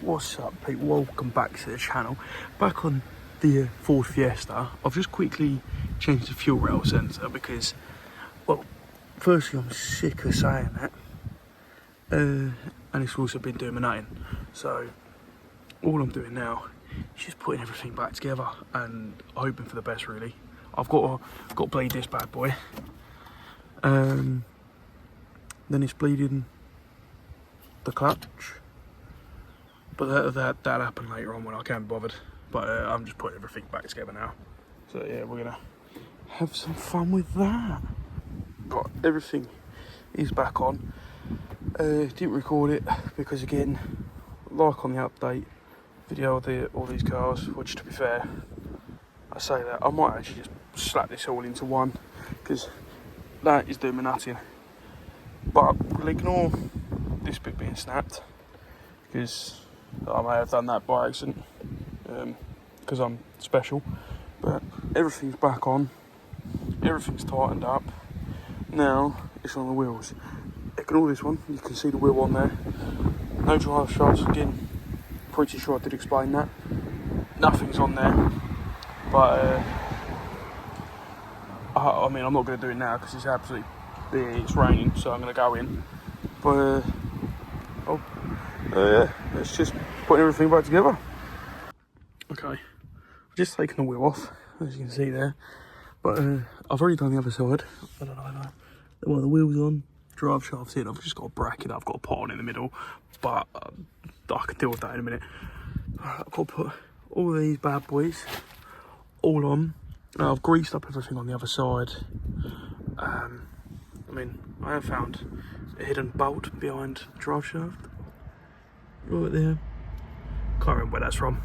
What's up, people? Welcome back to the channel. Back on the Ford Fiesta. I've just quickly changed the fuel rail sensor because, well, firstly I'm sick of saying that, and it's also been doing my nothing. So all I'm doing now is just putting everything back together and hoping for the best. Really, I've got to bleed this bad boy. Then it's bleeding the clutch. But that'll happen later on when I can't be bothered. But I'm just putting everything back together now. So yeah, we're gonna have some fun with that. But everything is back on. Didn't record it because, again, like on the update video of all these cars, which, to be fair, I say that I might actually just slap this all into one because that is doing me nothing. But we'll ignore this bit being snapped because I may have done that by accident because I'm special. But everything's back on, everything's tightened up. Now it's on the wheels. Ignore this one, you can see the wheel on there. No drive shafts, again, pretty sure I did explain that. Nothing's on there, but I mean, I'm not going to do it now because it's raining, so I'm going to go in. But yeah, let's just put everything back together. Okay, I've just taken the wheel off, as you can see there. But I've already done the other side. I don't know. Well, the wheel's on, drive shaft's in. I've just got a bracket I've got to put on in the middle, but I can deal with that in a minute. I've got to put all these bad boys all on. Now, I've greased up everything on the other side. I mean, I have found a hidden bolt behind the drive shaft. Right there. Can't remember where that's from.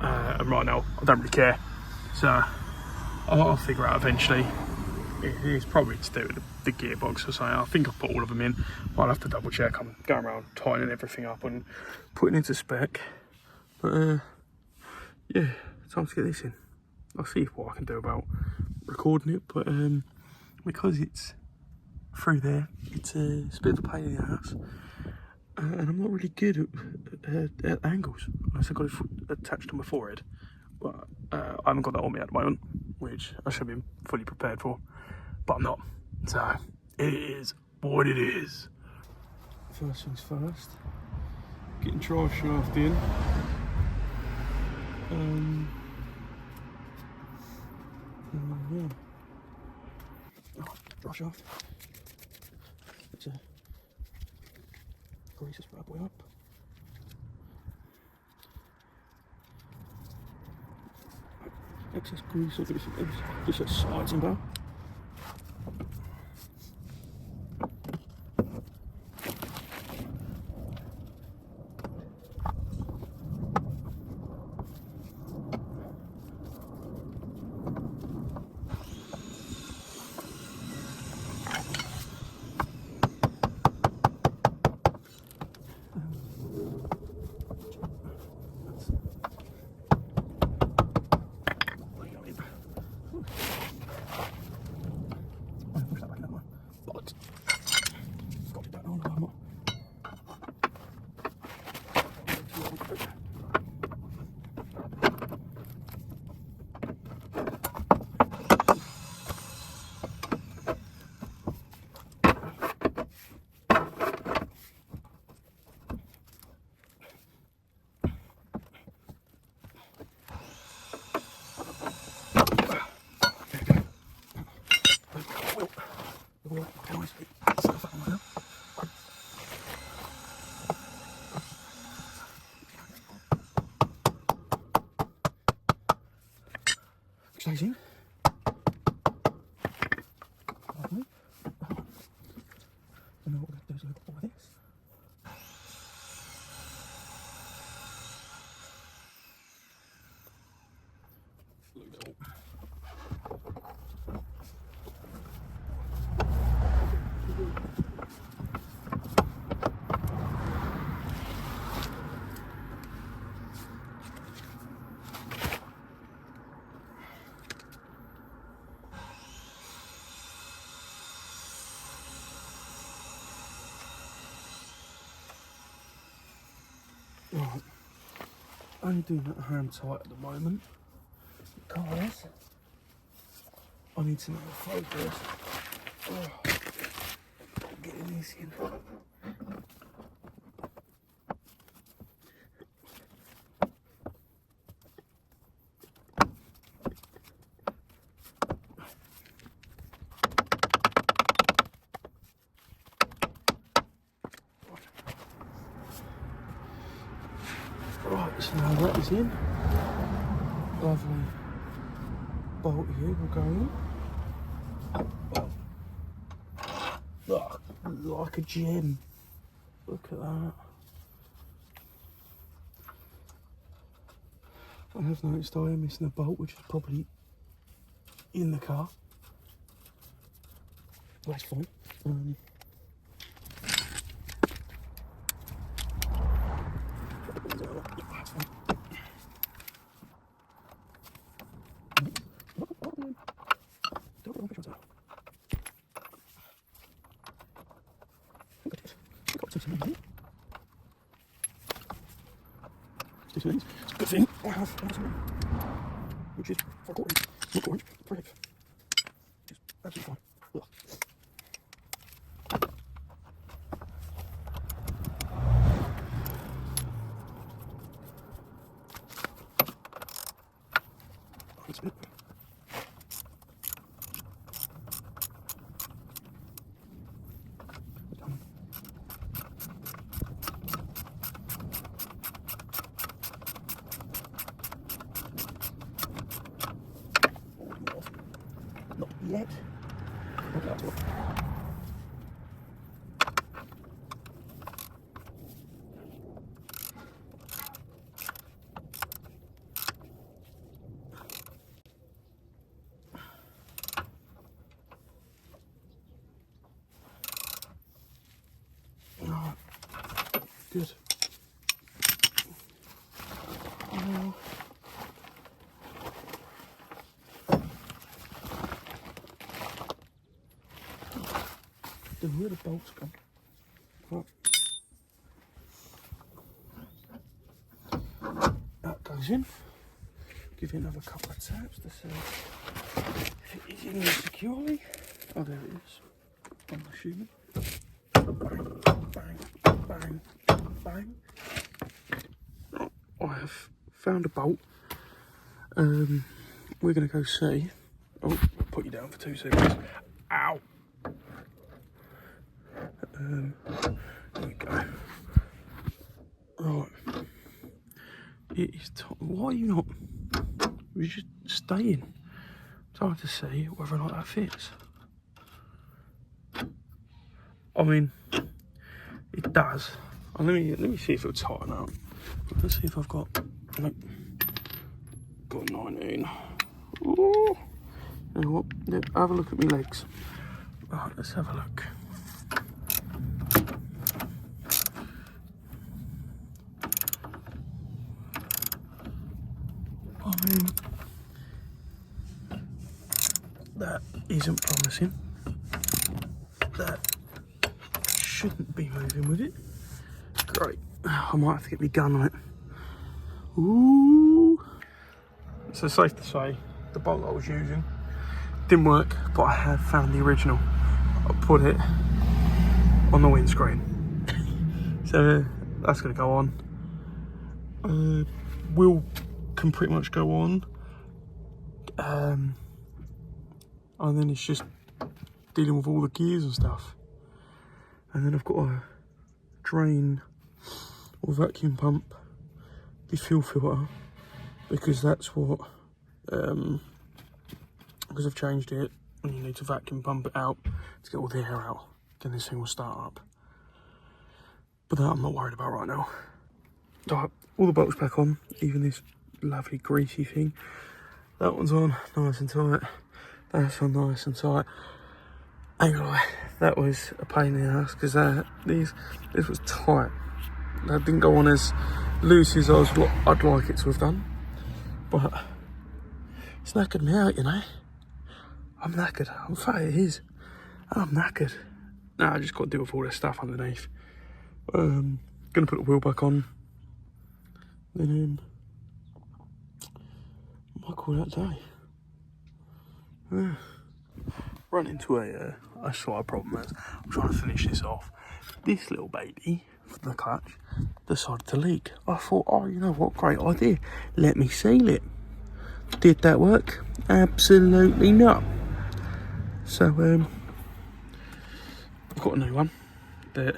And right now, I don't really care. So, I'll figure out eventually. It's probably to do with the gearbox or something. I think I've put all of them in. I'll have to double check. I'm going around tightening everything up and putting it into spec. But yeah, time to get this in. I'll see what I can do about recording it. But because it's through there, it's a bit of a pain in the ass. And I'm not really good at angles, unless I've got it attached to my forehead. But I haven't got that on me at the moment, which I should be fully prepared for, but I'm not. So it is what it is. First things first, getting drive shaft in. Yeah. Oh, drive shaft. Let's grease this bad boy up. Excess grease, or just a slides in back. Exciting. Lovely. And then what we're going to do is look at all of this. Right, only doing that hand tight at the moment because I need to know the flow first. Oh, getting this in. Right, so now that is in. Lovely bolt here will go in. Oh, like a gem. Look at that. I have noticed I am missing a bolt, which is probably in the car. That's fine. It's a good thing I have which is 4/4 inch, not 4 inch, 3/8. It's absolutely fine. Ugh. That's it. Done. Not yet. Not that one. Right. Good. Now, then where the bolts gone? Right. That goes in. Give it another couple of taps to see if it is in there securely. Oh, there it is. I'm assuming. Bang, bang, bang, bang. I have found a bolt. We're going to go see. Oh, I'll put you down for 2 seconds. Ow! There we go. Right. It is why are you not? You're just staying. It's hard to see whether or not that fits. I mean, it does. Let me see if it'll tighten up. Let's see if I've got. Nope. Got 19. Ooh. You know what? Have a look at my legs. Right, let's have a look. I mean, that isn't promising. That shouldn't be moving with it. Great. I might have to get my gun on it. Ooh. So safe to say, the bolt I was using didn't work, but I have found the original. I put it on the windscreen. So that's going to go on. Wheel can pretty much go on. And then it's just dealing with all the gears and stuff. And then I've got to drain or vacuum pump the fuel filter, because that's what, because I've changed it and you need to vacuum pump it out to get all the air out, then this thing will start up. But that I'm not worried about right now. Right, all the bolts back on, even this lovely greasy thing. That one's on nice and tight. That's on nice and tight. Ain't gonna lie, that was a pain in the ass, because this was tight. That didn't go on as loose as I'd like it to have done. But it's knackered me out, you know. I'm knackered. I'm fat it is. And I'm knackered. Now I just got to deal with all this stuff underneath. Gonna put the wheel back on. And then I might call that day. Yeah. Run into a slight problem as I'm trying to finish this off. This little baby for the clutch decided to leak. I thought, oh, you know what, great idea. Let me seal it. Did that work? Absolutely not. So I've got a new one that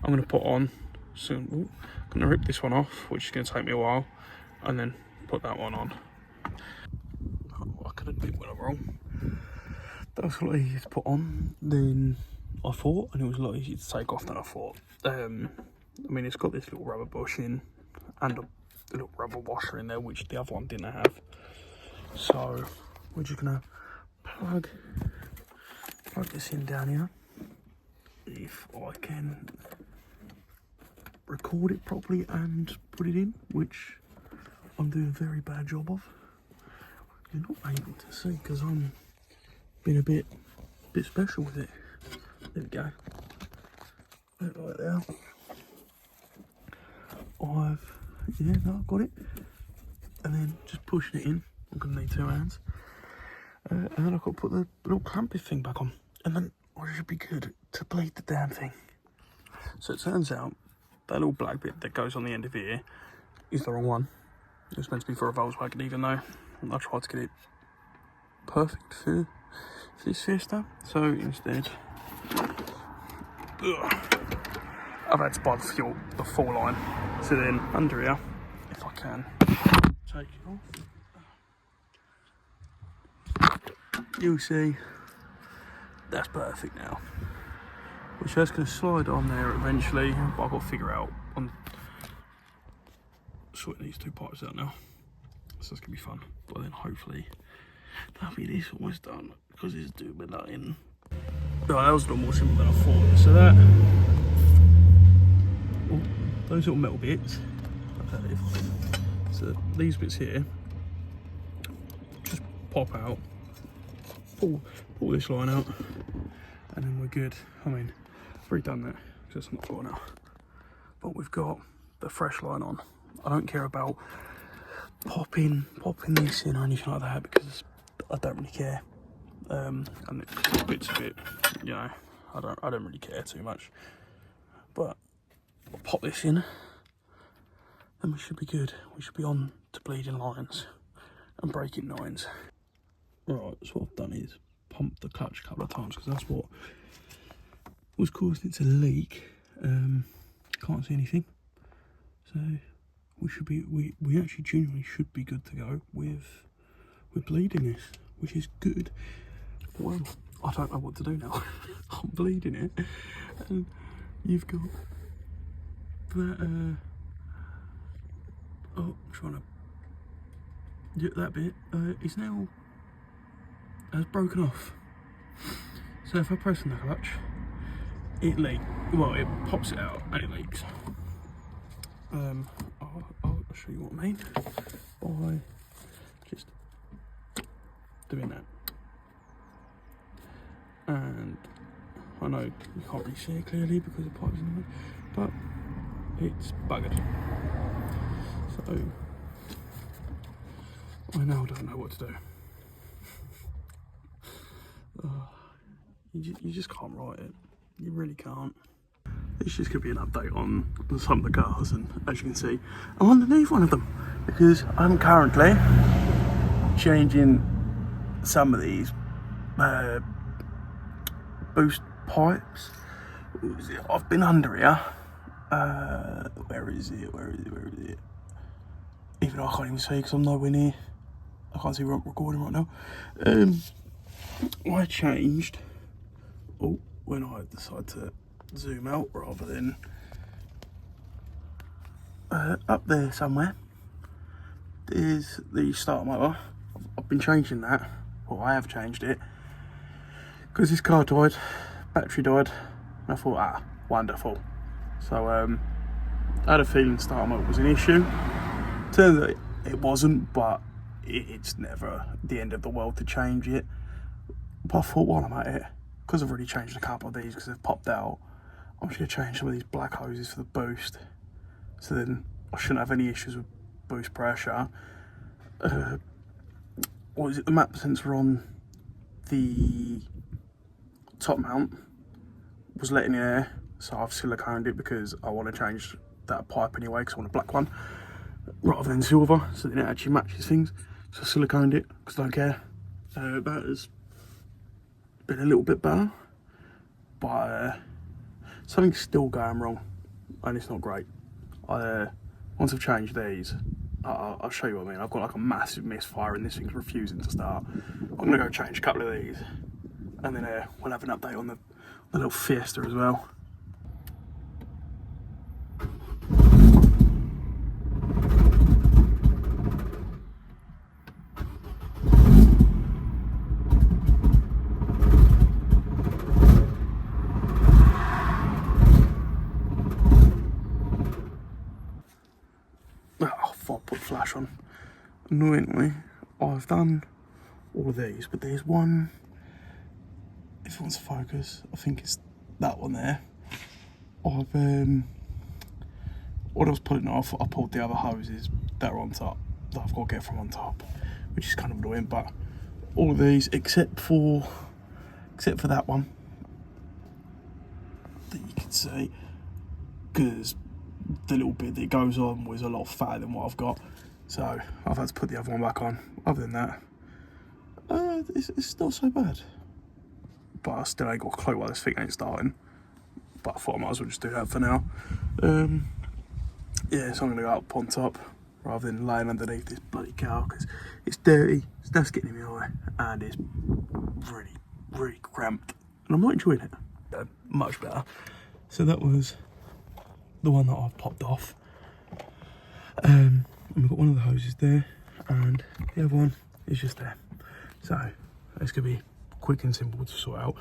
I'm going to put on soon. Ooh, I'm going to rip this one off, which is going to take me a while, and then put that one on. Oh, I could admit when I'm wrong. That was a lot easier to put on than I thought, and it was a lot easier to take off than I thought. I mean, it's got this little rubber bushing and a little rubber washer in there, which the other one didn't have. So we're just gonna plug this in down here. If I can record it properly and put it in, which I'm doing a very bad job of. You're not able to see because I'm being a bit special with it. There we go. Put it right there. I've got it. And then just pushing it in. I'm gonna need 2 hands. And then I've got to put the little clampy thing back on. And then I should be good to bleed the damn thing. So it turns out that little black bit that goes on the end of here is the wrong one. It was meant to be for a Volkswagen, even though I tried to get it perfect for this Fiesta. So instead, I've had to buy the full line. So then under here, if I can take it off, you'll see that's perfect now. Which that's going to slide on there eventually, but I've got to figure out on sorting these 2 parts out now. So that's going to be fun. But then hopefully that'll be this almost done, because it's doing with that in. Right, that was a lot more simple than I thought. So that, those little metal bits, so these bits here, just pop out, pull this line out, and then we're good. I mean, I've already done that, because it's not gone now. But we've got the fresh line on. I don't care about popping this in or anything like that, because I don't really care. And the bits of it, you know, I don't really care too much. But I'll pop this in, then we should be good. We should be on to bleeding lines and breaking nines. Right, so what I've done is pump the clutch a couple of times, because that's what was causing it to leak. Can't see anything, so we should be we actually genuinely should be good to go with bleeding this, which is good. Well, I don't know what to do now. I'm bleeding it, and you've got that. I'm trying to get that bit. Is now has broken off. So if I press on the clutch, it leaks. Well, it pops it out and it leaks. I'll show you what I mean by just doing that. And I know you can't really see it clearly because the pipe's in the way, but it's buggered. So I now don't know what to do. You just can't write it. You really can't. It's just going to be an update on some of the cars, and as you can see, I'm underneath one of them because I'm currently changing some of these boost pipes. I've been under here. Where is it? Even though I can't even see because I'm nowhere near. I can't see where I'm recording right now. I changed. Oh, when I decided to zoom out rather than up there somewhere, there's the starter motor. I've been changing that. Well, I have changed it because this car died, battery died, and I thought, wonderful. So I had a feeling starter motor was an issue. Turns out it wasn't, but it's never the end of the world to change it. But I thought, while I'm at it, because I've already changed a couple of these because they've popped out, I'm just going to change some of these black hoses for the boost. So then I shouldn't have any issues with boost pressure. What is it? The map sensor on the top mount was letting in air, so I've siliconed it because I want to change that pipe anyway, because I want a black one rather than silver, so then it actually matches things. So I siliconed it because I don't care. That has been a little bit better, but something's still going wrong, and it's not great. Once I've changed these, I'll show you what I mean. I've got like a massive misfire and this thing's refusing to start. I'm gonna go change a couple of these, and then we'll have an update on the little Fiesta as well. Oh, I thought I'd put flash on. Annoyingly, I've done all of these, but there's one, if it wants to focus, I think it's that one there. When I was pulling off, I pulled the other hoses that are on top, that I've got to get from on top, which is kind of annoying, but all of these, except for that one, that you can see, because the little bit that goes on was a lot fatter than what I've got, so I've had to put the other one back on. Other than that, it's not so bad, but I still ain't got a clue why this thing ain't starting, but I thought I might as well just do that for now. Yeah, so I'm going to go up on top rather than laying underneath this bloody car, because it's dirty, that's getting in my eye, and it's really, really cramped, and I'm not enjoying it. Much better. So that was the one that I've popped off. And we've got one of the hoses there, and the other one is just there. So it's going to be quick and simple to sort out.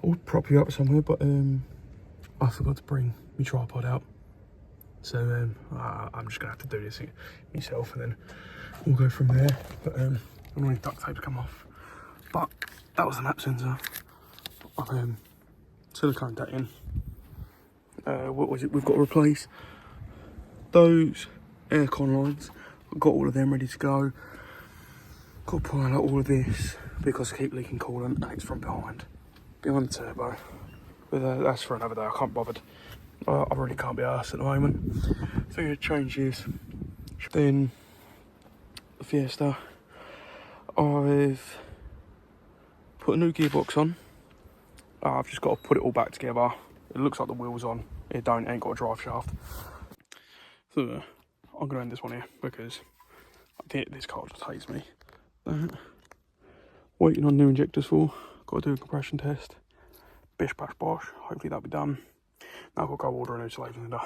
I would prop you up somewhere, but I forgot to bring my tripod out. So I'm just going to have to do this myself, and then we'll go from there. But I need duct tape to come off. But that was the map sensor. I've siliconed that in. What was it? We've got to replace those aircon lines. I've got all of them ready to go. Got to pull out all of this because I keep leaking coolant, and it's from behind the turbo. But that's for another day. I can't be bothered. I really can't be arsed at the moment. So I'm going to change this. Then the Fiesta. I've put a new gearbox on. I've just got to put it all back together. It looks like the wheel's on. It ain't got a drive shaft. So I'm going to end this one here because this car just hates me. Waiting on new injectors for. Got to do a compression test. Bish bash bosh. Hopefully that'll be done. Now I've got to go order a new slave cylinder.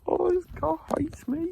Oh, this car hates me.